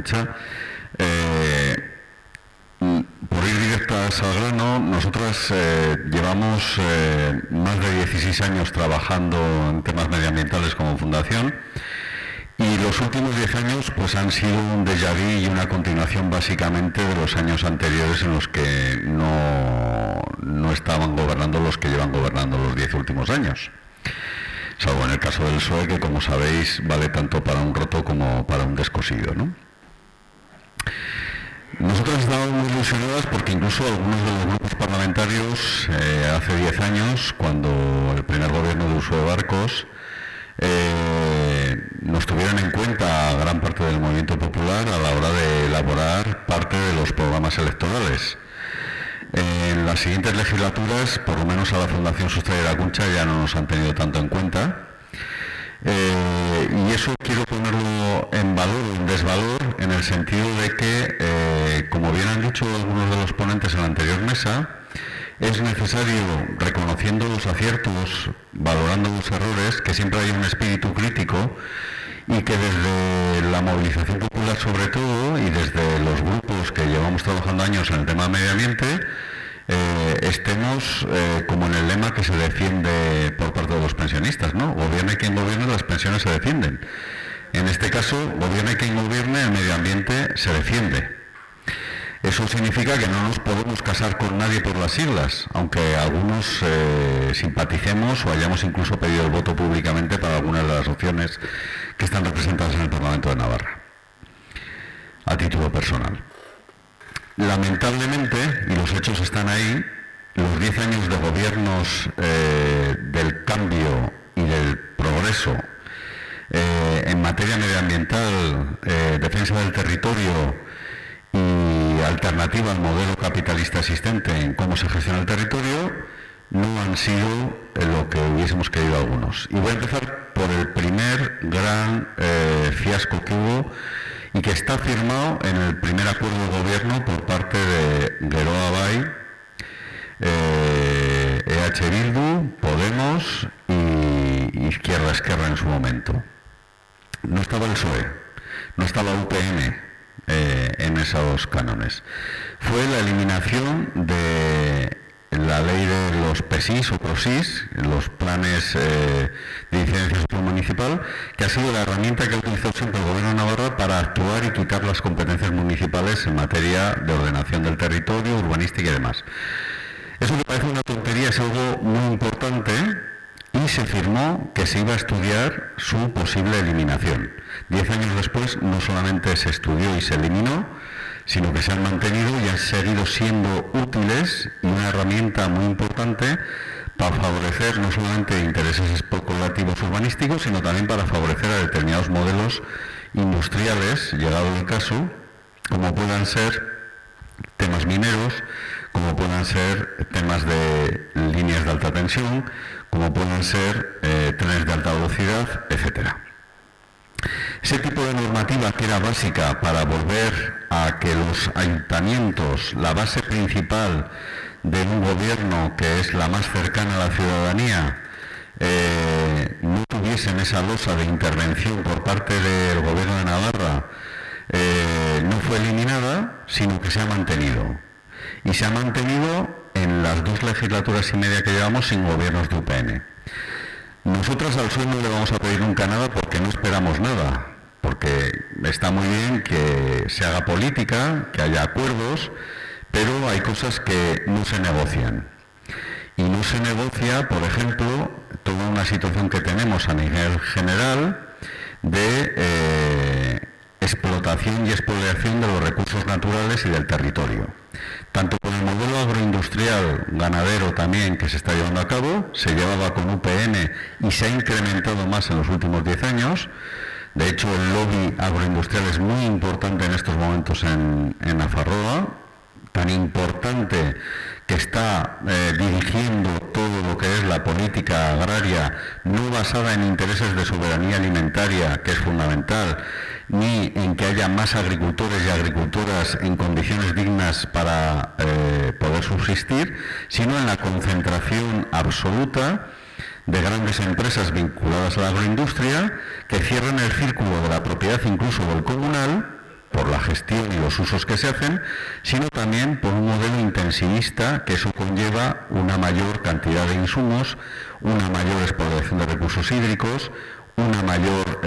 Concha. Por ir directas al grano, nosotras llevamos más de 16 años trabajando en temas medioambientales como fundación, y los últimos 10 años pues han sido un déjà vu y una continuación básicamente de los años anteriores en los que no estaban gobernando los que llevan gobernando los 10 últimos años. Salvo en el caso del PSOE, que como sabéis vale tanto para un roto como para un descosido, ¿no? Nosotros estábamos muy ilusionadas porque incluso algunos de los grupos parlamentarios hace 10 años, cuando el primer gobierno de Uso de Barcos, nos tuvieron en cuenta a gran parte del movimiento popular a la hora de elaborar parte de los programas electorales. En las siguientes legislaturas, por lo menos a la Fundación Sustraia Concha, ya no nos han tenido tanto en cuenta. Y eso quiero ponerlo en valor, en desvalor, en el sentido de que, como bien han dicho algunos de los ponentes en la anterior mesa, es necesario, reconociendo los aciertos, valorando los errores, que siempre haya un espíritu crítico, y que desde la movilización popular sobre todo, y desde los grupos que llevamos trabajando años en el tema medio ambiente, estemos como en el lema que se defiende por parte de los pensionistas, ¿no? Gobierne quien gobierne, las pensiones se defienden. En este caso, gobierne quien gobierne, el medio ambiente se defiende. Eso significa que no nos podemos casar con nadie por las siglas, aunque algunos simpaticemos o hayamos incluso pedido el voto públicamente para algunas de las opciones que están representadas en el Parlamento de Navarra, a título personal. Lamentablemente, y los hechos están ahí, los 10 años de gobiernos del cambio y del progreso en materia medioambiental, defensa del territorio y alternativa al modelo capitalista existente en cómo se gestiona el territorio, no han sido lo que hubiésemos querido algunos. Y voy a empezar por el primer gran fiasco que hubo y que está firmado en el primer acuerdo de gobierno por parte de Geroa Bai, EH Bildu, Podemos y Izquierda Esquerra en su momento. No estaba el PSOE, no estaba UPN en esos cánones. Fue la eliminación de la ley de los PESIS o PROSIS, los planes de incidencia municipal, que ha sido la herramienta que ha utilizado siempre el Gobierno de Navarra para actuar y quitar las competencias municipales en materia de ordenación del territorio, urbanística y demás. Eso que parece una tontería es algo muy importante, y se firmó que se iba a estudiar su posible eliminación. 10 años después no solamente se estudió y se eliminó, sino que se han mantenido y han seguido siendo útiles y una herramienta muy importante para favorecer no solamente intereses especulativos urbanísticos, sino también para favorecer a determinados modelos industriales, llegado el caso, como puedan ser temas mineros, como puedan ser temas de líneas de alta tensión, como pueden ser trenes de alta velocidad, etcétera. Ese tipo de normativa que era básica para volver a que los ayuntamientos, la base principal de un gobierno que es la más cercana a la ciudadanía, no tuviesen esa losa de intervención por parte del Gobierno de Navarra, no fue eliminada, sino que se ha mantenido. Y se ha mantenido en las 2 legislaturas y media que llevamos sin gobiernos de UPN. Nosotras al PSOE no le vamos a pedir nunca nada porque no esperamos nada, porque está muy bien que se haga política, que haya acuerdos, pero hay cosas que no se negocian. Y no se negocia, por ejemplo, toda una situación que tenemos a nivel general de explotación y expoliación de los recursos naturales y del territorio. Tanto con el modelo agroindustrial ganadero también que se está llevando a cabo, se llevaba con UPN y se ha incrementado más en los últimos 10 años. De hecho, el lobby agroindustrial es muy importante en estos momentos en Nafarroa, tan importante que está dirigiendo todo lo que es la política agraria, no basada en intereses de soberanía alimentaria, que es fundamental, ni en que haya más agricultores y agricultoras en condiciones dignas para poder subsistir, sino en la concentración absoluta de grandes empresas vinculadas a la agroindustria que cierran el círculo de la propiedad incluso del comunal por la gestión y los usos que se hacen, sino también por un modelo intensivista, que eso conlleva una mayor cantidad de insumos, una mayor explotación de recursos hídricos, una mayor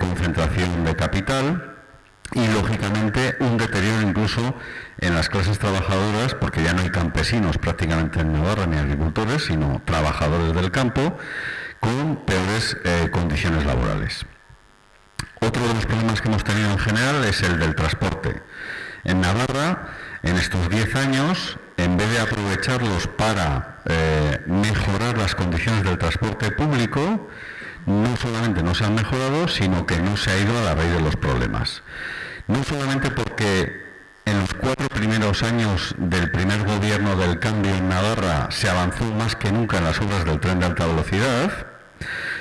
concentración de capital y, lógicamente, un deterioro incluso en las clases trabajadoras, porque ya no hay campesinos prácticamente en Navarra ni agricultores, sino trabajadores del campo con peores condiciones laborales. Otro de los problemas que hemos tenido en general es el del transporte. En Navarra, en estos 10 años, en vez de aprovecharlos para mejorar las condiciones del transporte público, no solamente no se han mejorado, sino que no se ha ido a la raíz de los problemas. No solamente porque en los 4 primeros años del primer gobierno del cambio en Navarra se avanzó más que nunca en las obras del tren de alta velocidad,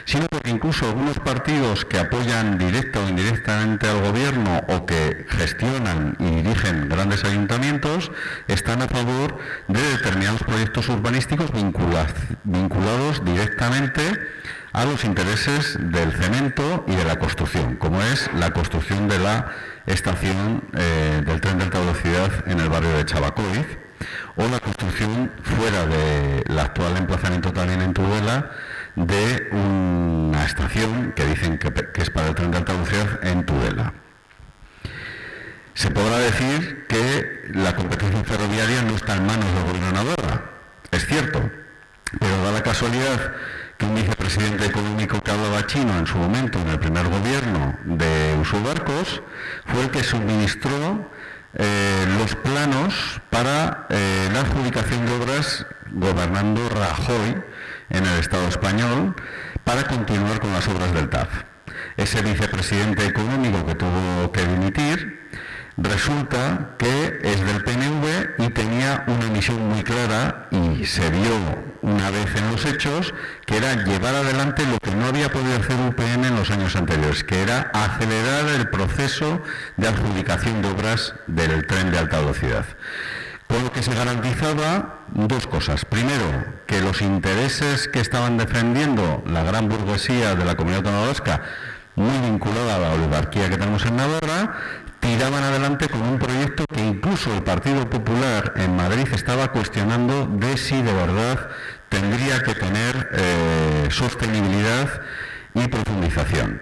sino porque incluso algunos partidos que apoyan directa o indirectamente al gobierno o que gestionan y dirigen grandes ayuntamientos están a favor de determinados proyectos urbanísticos vinculados directamente a los intereses del cemento y de la construcción, como es la construcción de la estación del tren de alta velocidad en el barrio de Chavacoiz, o la construcción fuera del actual emplazamiento también en Tudela de una estación que dicen que es para el tren de alta velocidad en Tudela. Se podrá decir que la competencia ferroviaria no está en manos del gobierno de Navarra, es cierto, pero da la casualidad que un vicepresidente económico que hablaba chino en su momento, en el primer gobierno de Usubarcos, fue el que suministró los planos para la adjudicación de obras gobernando Rajoy en el Estado español para continuar con las obras del TAF. Ese vicepresidente económico que tuvo que dimitir resulta que es del PNV y tenía una misión muy clara, y se vio una vez en los hechos, que era llevar adelante lo que no había podido hacer UPN en los años anteriores, que era acelerar el proceso de adjudicación de obras del tren de alta velocidad. Con lo que se garantizaba dos cosas. Primero, que los intereses que estaban defendiendo la gran burguesía de la Comunidad Autónoma Vasca, muy vinculada a la oligarquía que tenemos en Navarra, tiraban adelante con un proyecto que incluso el Partido Popular en Madrid estaba cuestionando de si de verdad tendría que tener sostenibilidad y profundización.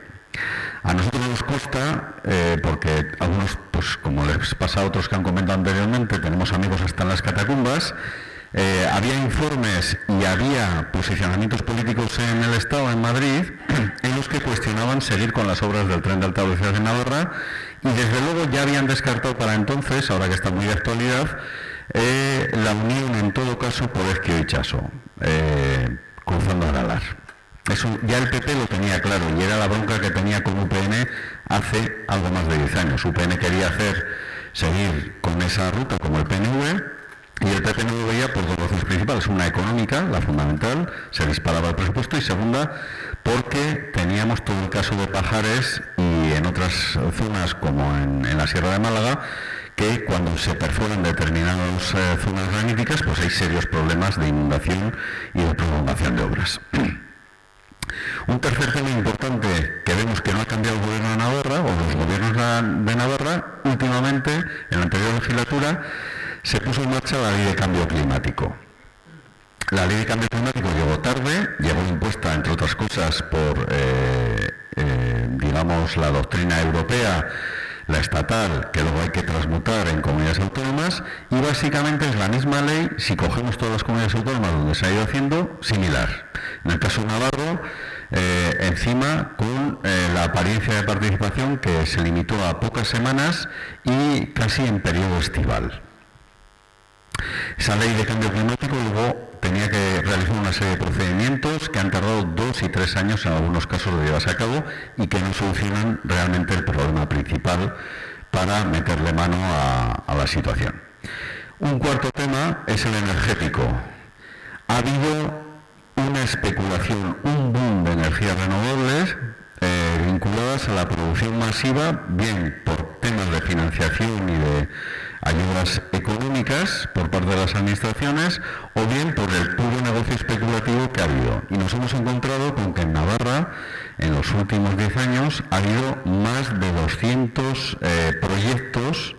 A nosotros nos consta, porque algunos, pues como les pasa a otros que han comentado anteriormente, tenemos amigos hasta en las catacumbas, había informes y había posicionamientos políticos en el Estado, en Madrid, en los que cuestionaban seguir con las obras del tren de alta velocidad en Navarra, y desde luego ya habían descartado para entonces, ahora que está muy de actualidad, la unión en todo caso por Ezquio y Chaso, cruzando Aralar. Eso ya el PP lo tenía claro, y era la bronca que tenía con UPN hace algo más de 10 años. UPN quería seguir con esa ruta como el PNV, y el PP no lo veía por dos razones principales. Una, económica, la fundamental, se disparaba el presupuesto, y segunda, porque teníamos todo el caso de Pajares y en otras zonas como en la Sierra de Málaga, que cuando se perforan determinadas zonas graníticas, pues hay serios problemas de inundación y de prolongación de obras. Un tercer tema importante que vemos que no ha cambiado el gobierno de Navarra, o los gobiernos de Navarra, últimamente, en la anterior legislatura, se puso en marcha la ley de cambio climático. La ley de cambio climático llegó tarde, llegó impuesta, entre otras cosas, por, digamos, la doctrina europea, la estatal, que luego hay que transmutar en comunidades autónomas, y básicamente es la misma ley, si cogemos todas las comunidades autónomas donde se ha ido haciendo, similar. En el caso Navarro, encima con la apariencia de participación que se limitó a pocas semanas y casi en periodo estival. Esa ley de cambio climático luego tenía que realizar una serie de procedimientos que han tardado 2 y 3 años en algunos casos de llevarse a cabo, y que no solucionan realmente el problema principal para meterle mano a la situación. Un cuarto tema es el energético. Ha habido una especulación, un boom de energías renovables vinculadas a la producción masiva, bien por temas de financiación y de ayudas económicas por parte de las administraciones o bien por el puro negocio especulativo que ha habido. Y nos hemos encontrado con que en Navarra, en los últimos 10 años, ha habido más de 200 proyectos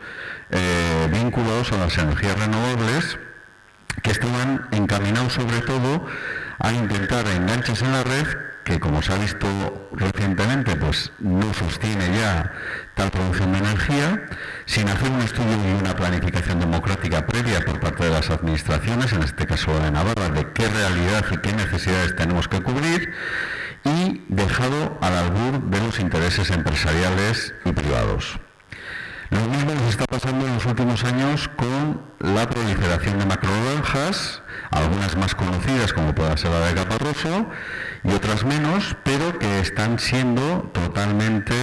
vinculados a las energías renovables que estaban encaminados sobre todo a intentar enganches en la red que, como se ha visto recientemente, pues no sostiene ya tal producción de energía, sin hacer un estudio y una planificación democrática previa por parte de las administraciones, en este caso de Navarra, de qué realidad y qué necesidades tenemos que cubrir, y dejado al albur de los intereses empresariales y privados. Lo mismo nos está pasando en los últimos años con la proliferación de macrogranjas, algunas más conocidas como pueda ser la de Caparroso y otras menos, pero que están siendo totalmente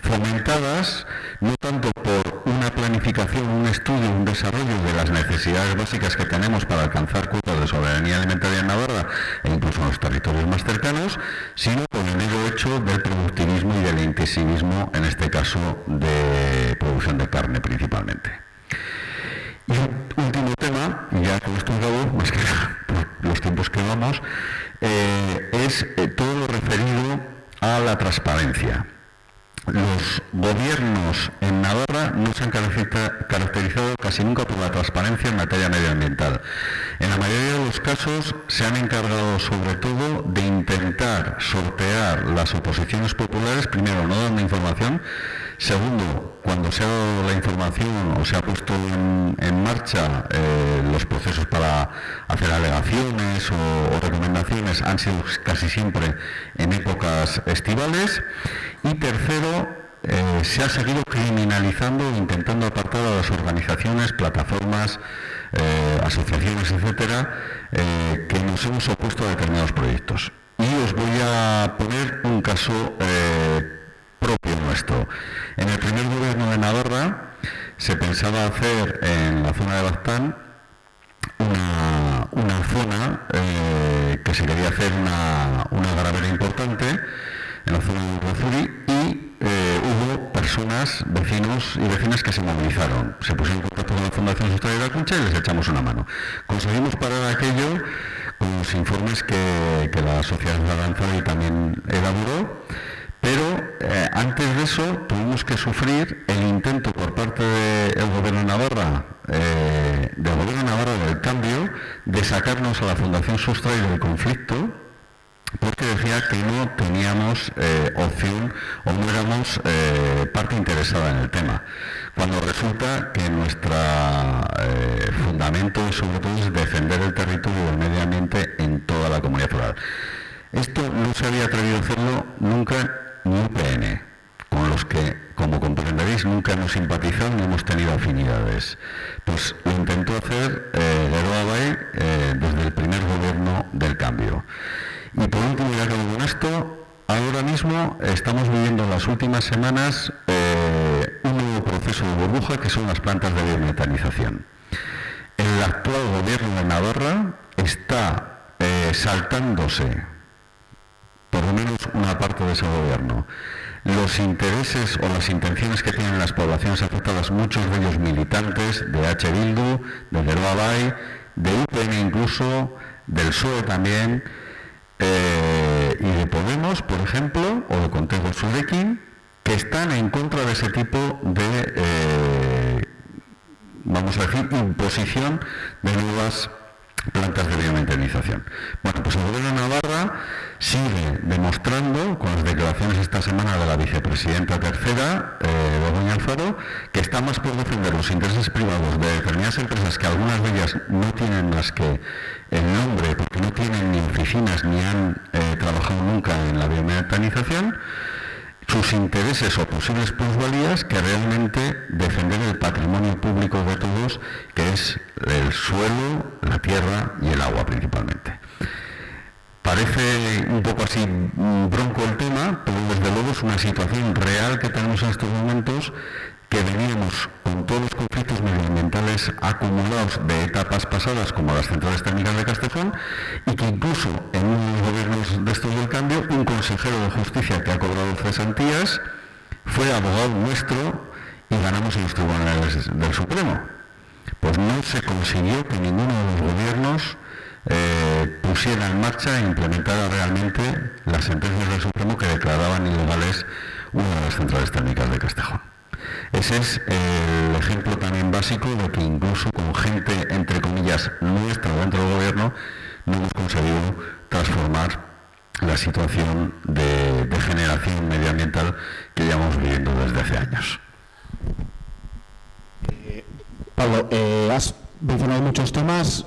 fomentadas, no tanto por una planificación, un estudio, un desarrollo de las necesidades básicas que tenemos para alcanzar cuotas de soberanía alimentaria en Navarra e incluso en los territorios más cercanos, sino por el mero hecho del productivismo y del intensivismo, en este caso de producción de carne principalmente. Y un último tema, ya con esto acabo, más que por los tiempos que vamos, es todo lo referido a la transparencia. Los gobiernos en Navarra no se han caracterizado casi nunca por la transparencia en materia medioambiental. En la mayoría de los casos se han encargado sobre todo de intentar sortear las oposiciones populares, primero no dando información, segundo, cuando se ha dado la información o se ha puesto en marcha los procesos para hacer alegaciones o recomendaciones, han sido casi siempre en épocas estivales. Y tercero, se ha seguido criminalizando o intentando apartar a las organizaciones, plataformas, asociaciones, etcétera, que nos hemos opuesto a determinados proyectos. Y os voy a poner un caso propio nuestro. En el primer gobierno de Navarra se pensaba hacer en la zona de Baztán una zona que se quería hacer una gravera importante en la zona de Urrazuri y hubo personas, vecinos y vecinas que se movilizaron. Se pusieron en contacto con la Fundación Sustral de la Concha y les echamos una mano. Conseguimos parar aquello con los informes que la Sociedad de Aranzadi también elaboró, pero antes de eso tuvimos que sufrir el intento por parte del Gobierno de Navarra, del Gobierno de Navarra del Cambio, de sacarnos a la Fundación Sustral del conflicto, porque decía que no teníamos opción o no éramos parte interesada en el tema, cuando resulta que nuestro fundamento sobre todo es defender el territorio y el medio ambiente en toda la comunidad foral. Esto no se había atrevido a hacerlo nunca ni UPN, con los que, como comprenderéis, nunca hemos simpatizado ni hemos tenido afinidades. Pues lo intentó hacer Geroa Bai desde el primer gobierno del Cambio. Y por último, ya acabo con esto, ahora mismo estamos viviendo en las últimas semanas un nuevo proceso de burbuja que son las plantas de biometanización. El actual gobierno de Navarra está saltándose, por lo menos una parte de ese gobierno, los intereses o las intenciones que tienen las poblaciones afectadas, muchos de ellos militantes de H. Bildu, de Geroa Bai, de UPN incluso, del PSOE también, y de Podemos, por ejemplo, o de Contego Zurekin, que están en contra de ese tipo de, vamos a decir, imposición de nuevas plantas de biometanización. Bueno, pues el Gobierno de Navarra sigue demostrando, con las declaraciones esta semana de la vicepresidenta tercera, Begoña Alfaro, que está más por defender los intereses privados de determinadas empresas, que algunas de ellas no tienen más que el nombre, porque no tienen ni oficinas ni han trabajado nunca en la biometanización, sus intereses o posibles plusvalías, que realmente defender el patrimonio público de todos, que es el suelo, la tierra y el agua principalmente. Parece un poco así bronco el tema, pero desde luego es una situación real que tenemos en estos momentos, que veníamos con todos los conflictos medioambientales acumulados de etapas pasadas, como las centrales térmicas de Castellón, y que incluso en uno de los gobiernos de estos del Cambio, un consejero de Justicia que ha cobrado cesantías fue abogado nuestro y ganamos en los tribunales del Supremo. Pues no se consiguió que ninguno de los gobiernos pusiera en marcha e implementara realmente las sentencias del Supremo que declaraban ilegales una de las centrales térmicas de Castejón. Ese es el ejemplo también básico de que incluso con gente, entre comillas, nuestra dentro del gobierno, no hemos conseguido transformar la situación de degeneración medioambiental que llevamos viviendo desde hace años. Pablo, has mencionado muchos temas.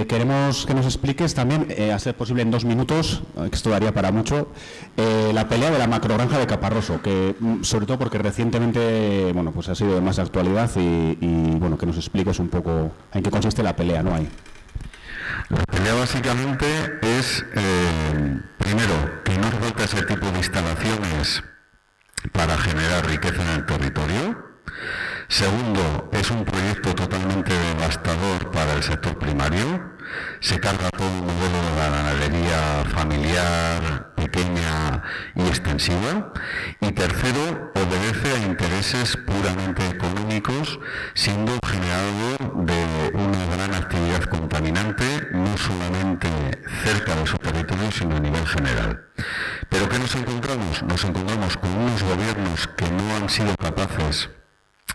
Queremos que nos expliques también, a ser posible en 2 minutos, que esto daría para mucho, la pelea de la macrogranja de Caparroso, que sobre todo porque recientemente, bueno, pues ha sido de más actualidad y bueno, que nos expliques un poco en qué consiste la pelea, ¿no? Ahí. La pelea básicamente es, primero, que no hace falta ese tipo de instalaciones para generar riqueza en el territorio. Segundo, es un proyecto totalmente devastador para el sector primario. Se carga todo el modelo de la ganadería familiar, pequeña y extensiva. Y tercero, obedece a intereses puramente económicos, siendo generador de una gran actividad contaminante, no solamente cerca de su territorio, sino a nivel general. ¿Pero qué nos encontramos? Nos encontramos con unos gobiernos que no han sido capaces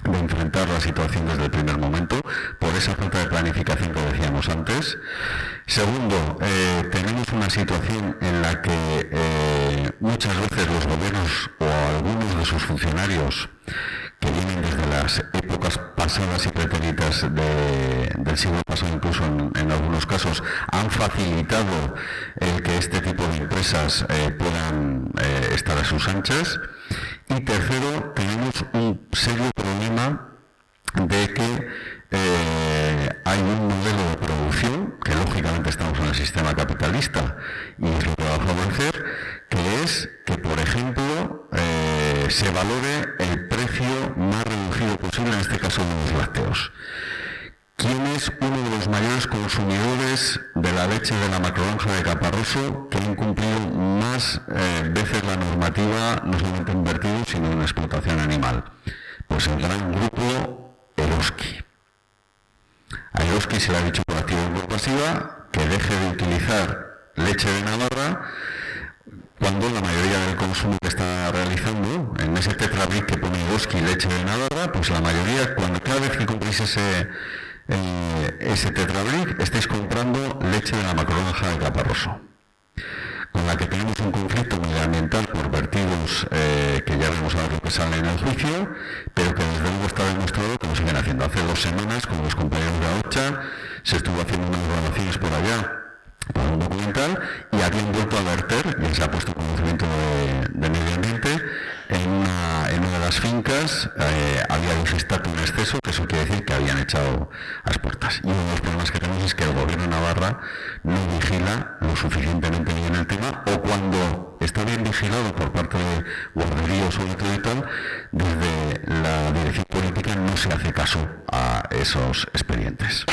de enfrentar la situación desde el primer momento, por esa falta de planificación que decíamos antes. Segundo, tenemos una situación en la que muchas veces los gobiernos o algunos de sus funcionarios que vienen desde las épocas pasadas y pretéritas del siglo pasado, incluso en algunos casos, han facilitado el que este tipo de empresas puedan estar a sus anchas. Y tercero, tenemos un serio problema de que hay un modelo de producción, que lógicamente estamos en el sistema capitalista y es lo que va a favorecer, que es que, por ejemplo, se valore el precio más reducido posible, en este caso de los lácteos. ¿Quién es uno de los mayores consumidores de la leche de la macrogranja de Caparroso, que ha incumplido más veces la normativa, no solamente en vertido, sino en explotación animal? Pues el gran grupo Eroski. A Eroski se le ha dicho por activa y por pasiva que deje de utilizar leche de Navarra, cuando la mayoría del consumo que está realizando, en ese tetrabric que pone Eroski leche de Navarra, pues la mayoría, cada vez que compréis ese tetrabric, estáis comprando leche de la macrogranja de Caparroso, con la que tenemos un conflicto medioambiental por vertidos que ya vemos a ver lo que sale en el juicio, pero que desde luego está demostrado que lo siguen haciendo. Hace 2 semanas, con los compañeros de AOCHA, se estuvo haciendo unas grabaciones por allá para un documental y habían vuelto a verter, y se ha puesto conocimiento de medio ambiente, en una de las fincas había digestato en exceso, que eso quiere decir que habían echado las puertas. Y uno de los problemas que tenemos es que el gobierno de Navarra no vigila lo suficientemente bien el tema, o cuando está bien vigilado por parte de guarderías sobre todo y tal, desde la dirección política no se hace caso a esos expedientes.